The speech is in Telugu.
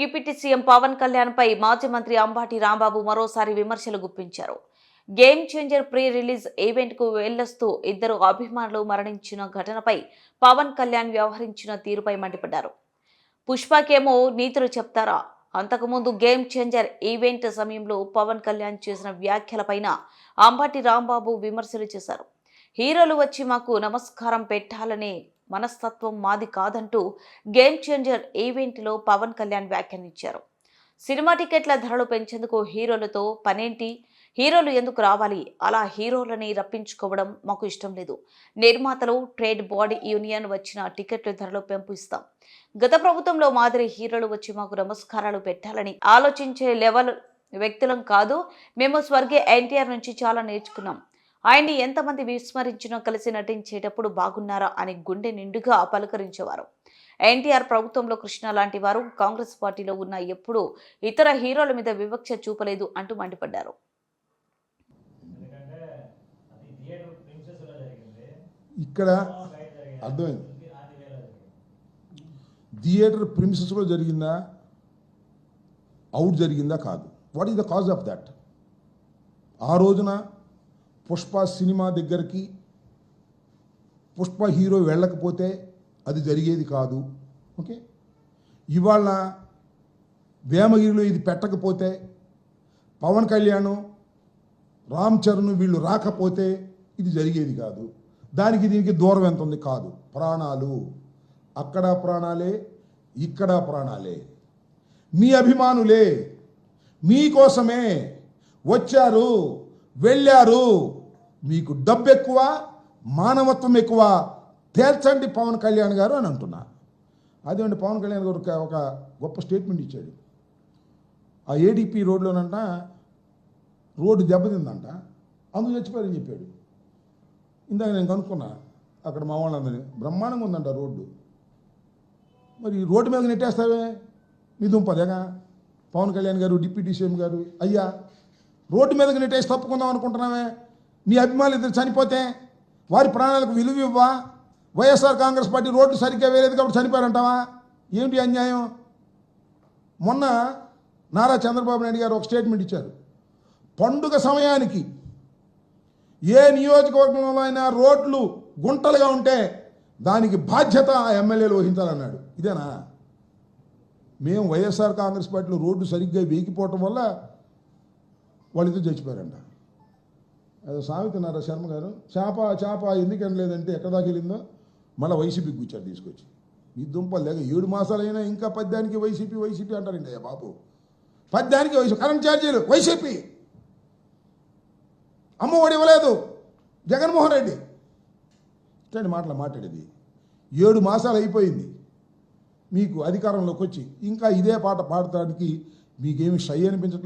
డిప్యూటీ సీఎం పవన్ కళ్యాణ్ పై మాజీ మంత్రి అంబటి రాంబాబు మరోసారి విమర్శలు గుప్పించారు. Game changer pre release event కు వెళ్లొస్తూ ఇద్దరు అభిమానులు మరణించిన ఘటనపై పవన్ కళ్యాణ్ వ్యవహరించిన తీరుపై మండిపడ్డారు. పుష్పకేమో నీతులు చెప్తారా? అంతకుముందు గేమ్ చేంజర్ ఈవెంట్ సమయంలో పవన్ కళ్యాణ్ చేసిన వ్యాఖ్యలపైన అంబటి రాంబాబు విమర్శలు చేశారు. హీరోలు వచ్చి మాకు నమస్కారం పెట్టాలనే మనస్తత్వం మాది కాదంటూ గేమ్ చేంజర్ ఈవెంట్లో పవన్ కళ్యాణ్ వ్యాఖ్యానించారు. సినిమా టికెట్ల ధరలు పెంచేందుకు హీరోలతో పనేంటి? హీరోలు ఎందుకు రావాలి? అలా హీరోలని రప్పించుకోవడం మాకు ఇష్టం లేదు. నిర్మాతలు, ట్రేడ్ బాడీ యూనియన్ వచ్చిన టికెట్ల ధరలు పెంపు ఇస్తాం. గత ప్రభుత్వంలో మాదిరి హీరోలు వచ్చి మాకు నమస్కారాలు పెట్టాలని ఆలోచించే లెవెల్ వ్యక్తులం కాదు. మేము స్వర్గీయ ఎన్టీఆర్ నుంచి చాలా నేర్చుకున్నాం. ఆయన్ని ఎంతమంది విస్మరించినా కలిసి నటించేటప్పుడు బాగున్నారా అని గుండె నిండుగా పలకరించేవారు. ఎన్టీఆర్ ప్రభుత్వంలో కృష్ణ లాంటి వారు కాంగ్రెస్ పార్టీలో ఉన్న ఎప్పుడూ ఇతర హీరోల మీద వివక్ష చూపలేదు అంటూ మండిపడ్డారు. ఇక్కడ అర్థమైంది. థియేటర్ ప్రిమిసెస్లో జరిగిందా, అవుట్ జరిగిందా కాదు. What is the cause of that? ఆ రోజున పుష్ప సినిమా దగ్గరికి పుష్ప హీరో వెళ్ళకపోతే అది జరిగేది కాదు. ఓకే, ఇవాళ వేమగిరిలో ఇది పెట్టకపోతే, పవన్ కళ్యాణ్, రామ్ చరణ్ వీళ్ళు రాకపోతే ఇది జరిగేది కాదు. దానికి దీనికి దూరం ఎంత ఉంది? కాదు. ప్రాణాలు, అక్కడ ప్రాణాలే, ఇక్కడ ప్రాణాలే. మీ అభిమానులే, మీకోసమే వచ్చారు, వెళ్ళారు. మీకు డబ్బు ఎక్కువ, మానవత్వం ఎక్కువ, తేల్చండి పవన్ కళ్యాణ్ గారు అని అంటున్నా. అదేంటి పవన్ కళ్యాణ్ గారు ఒక గొప్ప స్టేట్మెంట్ ఇచ్చాడు. ఆ ఏడీపీ రోడ్లోనంట రోడ్డు దెబ్బతిందంట, అందుకు చచ్చిపోయారని చెప్పాడు. ఇందాక నేను కనుక్కున్నా అక్కడ మా వాళ్ళందరినీ, బ్రహ్మాండంగా ఉందంట రోడ్డు. మరి రోడ్డు మీద నెట్టేస్తావే మీ దుంపదేగా పవన్ కళ్యాణ్ గారు, డిప్యూటీ సీఎం గారు. అయ్యా, రోడ్డు మీదకి నెట్టేసి తప్పుకుందాం అనుకుంటున్నావే? నీ అభిమానులు ఇద్దరు చనిపోతే వారి ప్రాణాలకు విలువ ఇవ్వా? వైఎస్ఆర్ కాంగ్రెస్ పార్టీ రోడ్డు సరిగ్గా వేరేది కాబట్టి చనిపోయారంటావా? ఏమిటి అన్యాయం? మొన్న నారా చంద్రబాబు నాయుడు గారు ఒక స్టేట్మెంట్ ఇచ్చారు. పండుగ సమయానికి ఏ నియోజకవర్గంలో అయినా రోడ్లు గుంటలుగా ఉంటే దానికి బాధ్యత ఆ ఎమ్మెల్యేలు వహించాలన్నాడు. ఇదేనా? మేము వైఎస్ఆర్ కాంగ్రెస్ పార్టీలో రోడ్డు సరిగ్గా వేగిపోవటం వల్ల వాళ్ళిద్దరు చచ్చిపోయారంట. అదే సామెత నారా శర్మ గారు, చేప ఎందుకు అనలేదంటే ఎక్కడ దాకా వెళ్ళిందో మళ్ళీ వైసీపీకి కూర్చారు తీసుకొచ్చి. మీ దుంపలు లేక 7 మాసాలైనా ఇంకా పద్యానికి వైసీపీ అంటారండి. అయ్యా బాబు, పద్యానికి వైసీపీ, కరెంట్ ఛార్జీలు వైసీపీ, అమ్మఒడి ఇవ్వలేదు జగన్మోహన్ రెడ్డి. ఇట్లాంటి మాటలు మాట్లాడేది 7 మాసాలు అయిపోయింది మీకు అధికారంలోకి వచ్చి, ఇంకా ఇదే పాట పాడటానికి మీకేమి షై అనిపించట్లేదు.